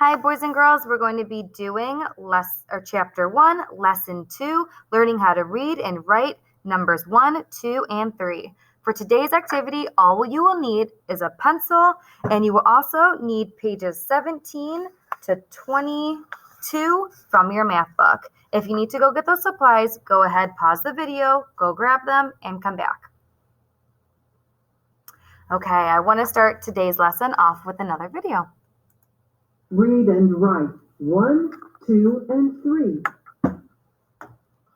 Hi, boys and girls. We're going to be doing Chapter 1, Lesson 2, learning how to read and write numbers 1, 2, and 3. For today's activity, all you will need is a pencil, and you will also need pages 17 to 22 from your math book. If you need to go get those supplies, go ahead, pause the video, go grab them, and come back. Okay, I want to start today's lesson off with another video. Read and write 1, 2, and 3.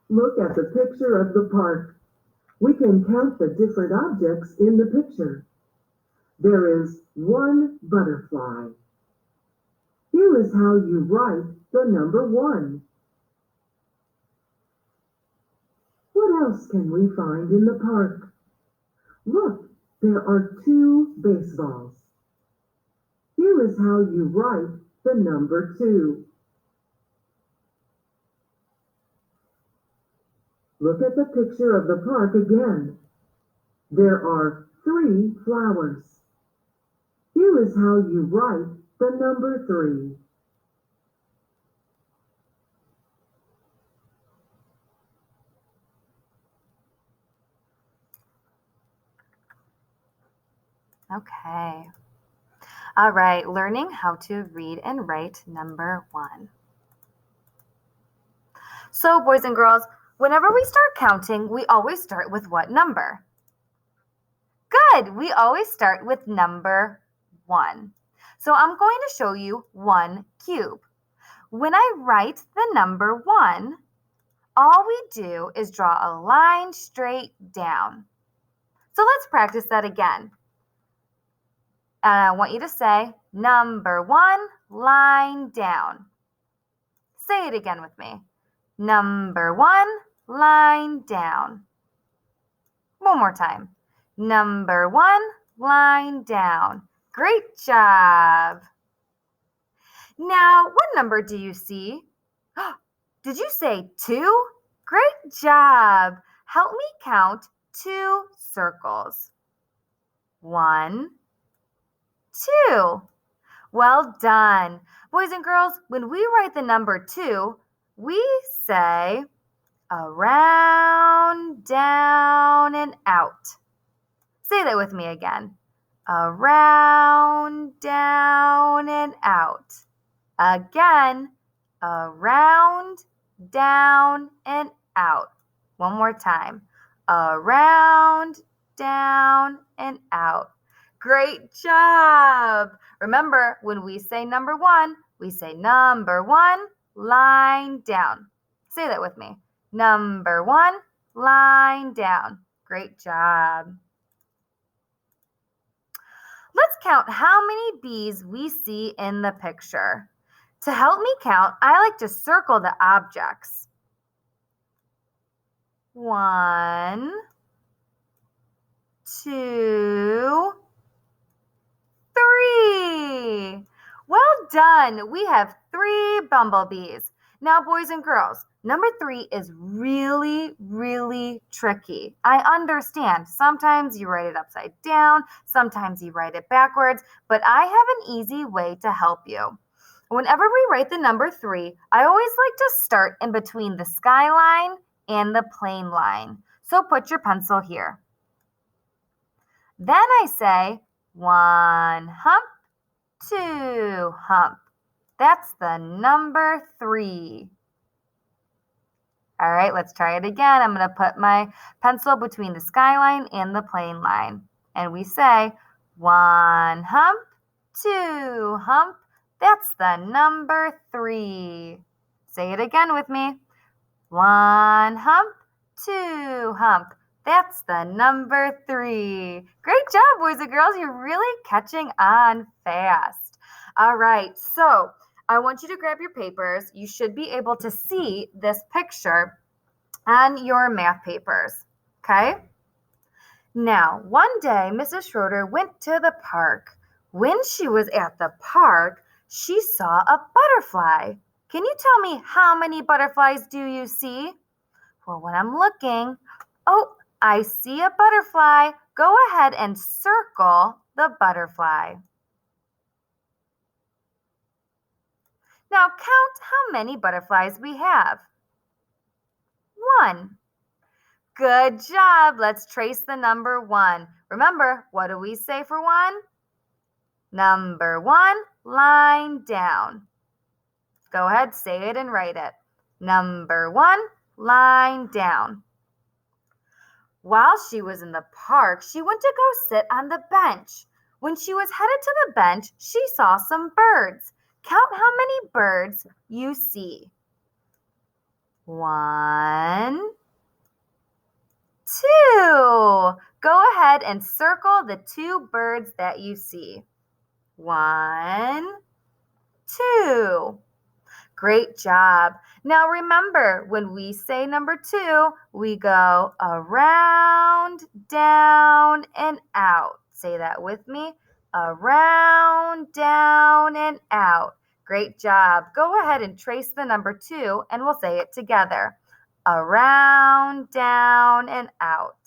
Look at the picture of the park. We can count the different objects in the picture. There is one butterfly. Here is how you write the number 1. What else can we find in the park? Look, there are 2 baseballs. Here is how you write the number 2. Look at the picture of the park again. There are 3 flowers. Here is how you write the number 3. Okay. All right, learning how to read and write number 1. So, boys and girls, whenever we start counting, we always start with what number? Good, we always start with number 1. So I'm going to show you 1 cube. When I write the number 1, all we do is draw a line straight down. So let's practice that again. And I want you to say, number 1, line down. Say it again with me. Number 1, line down. One more time. Number 1, line down. Great job. Now, what number do you see? Did you say 2? Great job. Help me count 2 circles. 1, 2. Well done. Boys and girls, when we write the number 2, we say around, down, and out. Say that with me again. Around, down, and out. Again, around, down, and out. One more time. Around, down, and out. Great job. Remember, when we say number 1, we say number 1, line down. Say that with me. Number 1, line down. Great job. Let's count how many bees we see in the picture. To help me count, I like to circle the objects. 1, 2, 3. Well done. We have 3 bumblebees. Now, boys and girls, number 3 is really, really tricky. I understand. Sometimes you write it upside down, sometimes you write it backwards, but I have an easy way to help you. Whenever we write the number 3, I always like to start in between the skyline and the plane line. So put your pencil here. Then I say 1 hump, 2 hump. That's the number 3. All right, let's try it again. I'm going to put my pencil between the skyline and the plane line. And we say 1 hump, 2 hump. That's the number 3. Say it again with me. 1 hump, 2 hump. That's the number 3. Great job, boys and girls. You're really catching on fast. All right, so I want you to grab your papers. You should be able to see this picture on your math papers, okay? Now, one day, Mrs. Schroeder went to the park. When she was at the park, she saw a butterfly. Can you tell me how many butterflies do you see? Well, when I'm looking, oh, I see a butterfly. Go ahead and circle the butterfly. Now count how many butterflies we have. 1. Good job. Let's trace the number 1. Remember, what do we say for 1? Number 1, line down. Go ahead, say it and write it. Number 1, line down. While she was in the park, she went to go sit on the bench. When she was headed to the bench, she saw some birds. Count how many birds you see. 1, 2. Go ahead and circle the 2 birds that you see. 1, 2. Great job. Now remember, when we say number 2, we go around, down, and out. Say that with me. Around, down, and out. Great job. Go ahead and trace the number 2, and we'll say it together. Around, down, and out.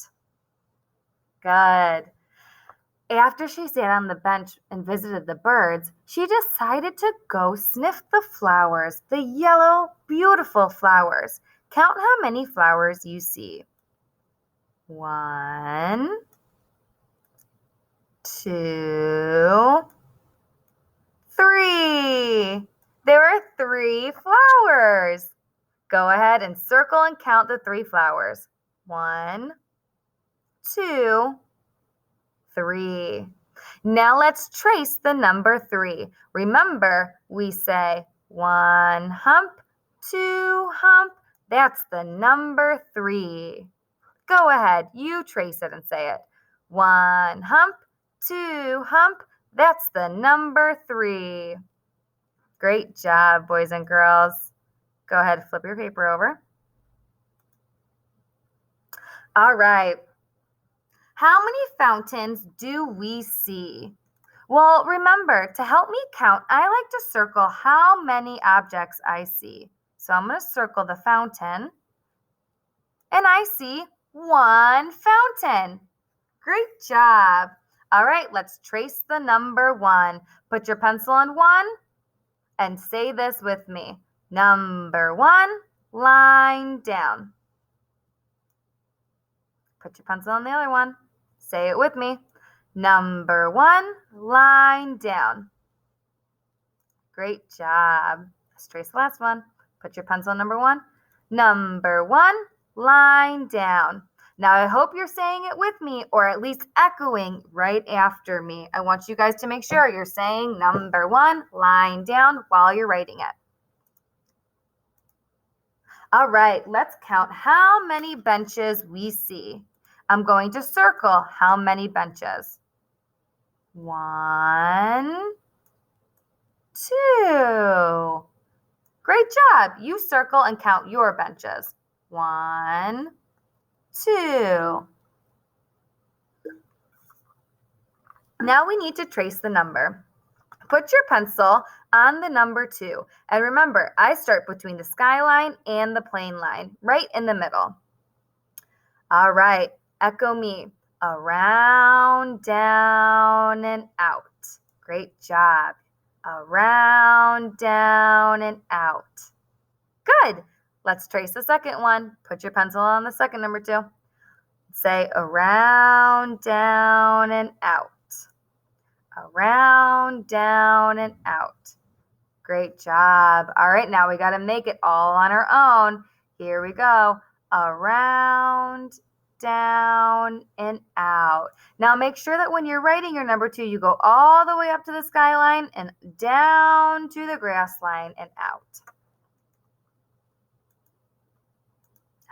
Good. After she sat on the bench and visited the birds, she decided to go sniff the flowers, the yellow, beautiful flowers. Count how many flowers you see. 1, 2, 3. There are 3 flowers. Go ahead and circle and count the 3 flowers. 1, 2, 3. Now let's trace the number 3. Remember, we say 1 hump, 2 hump. That's the number 3. Go ahead, you trace it and say it. 1 hump, 2 hump. That's the number 3. Great job, boys and girls. Go ahead, flip your paper over. All right. How many fountains do we see? Well, remember, to help me count, I like to circle how many objects I see. So I'm going to circle the fountain, and I see 1 fountain. Great job. All right, let's trace the number 1. Put your pencil on 1 and say this with me. Number 1, line down. Put your pencil on the other one. Say it with me. Number 1, line down. Great job. Let's trace the last one. Put your pencil on number 1. Number 1, line down. Now, I hope you're saying it with me or at least echoing right after me. I want you guys to make sure you're saying number 1, line down while you're writing it. All right, let's count how many benches we see. I'm going to circle how many benches. 1, 2. Great job. You circle and count your benches. 1, 2. Now we need to trace the number. Put your pencil on the number 2. And remember, I start between the skyline and the plane line, right in the middle. All right, echo me. Around, down, and out. Great job. Around, down, and out. Good. Let's trace the second one. Put your pencil on the second number 2. Say around, down, and out. Around, down, and out. Great job. All right, now we got to make it all on our own. Here we go. Around, down, and out. Now make sure that when you're writing your number 2, you go all the way up to the skyline and down to the grass line and out.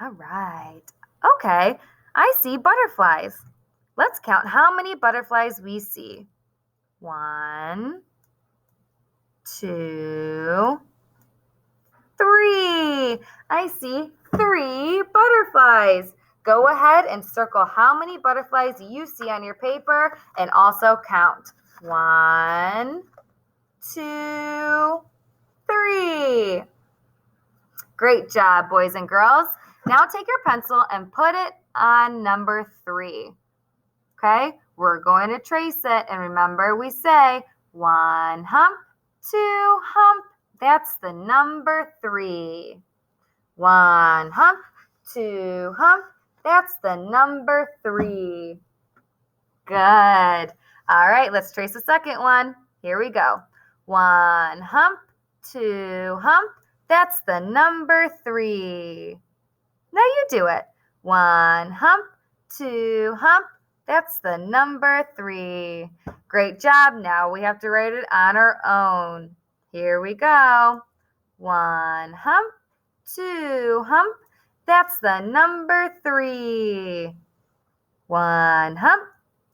All right. Okay, I see butterflies. Let's count how many butterflies we see. 1, 2, 3. I see 3 butterflies. Go ahead and circle how many butterflies you see on your paper and also count. 1, 2, 3. Great job, boys and girls. Now take your pencil and put it on number 3. Okay, we're going to trace it. And remember, we say 1 hump, 2 hump. That's the number 3. 1 hump, 2 hump. That's the number 3. Good. All right, let's trace the second one. Here we go. 1 hump, 2 hump. That's the number 3. Now you do it. 1 hump, 2 hump. That's the number 3. Great job. Now we have to write it on our own. Here we go. 1 hump, 2 hump. That's the number 3. 1 hump,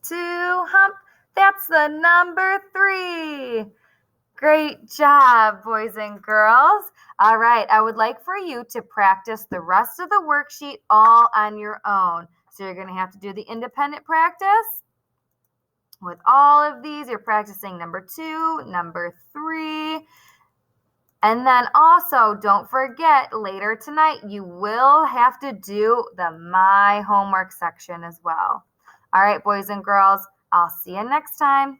2 hump. That's the number 3. Great job, boys and girls. All right, I would like for you to practice the rest of the worksheet all on your own. So you're going to have to do the independent practice. With all of these, you're practicing number 2, number 3. And then also, don't forget, later tonight, you will have to do the My Homework section as well. All right, boys and girls, I'll see you next time.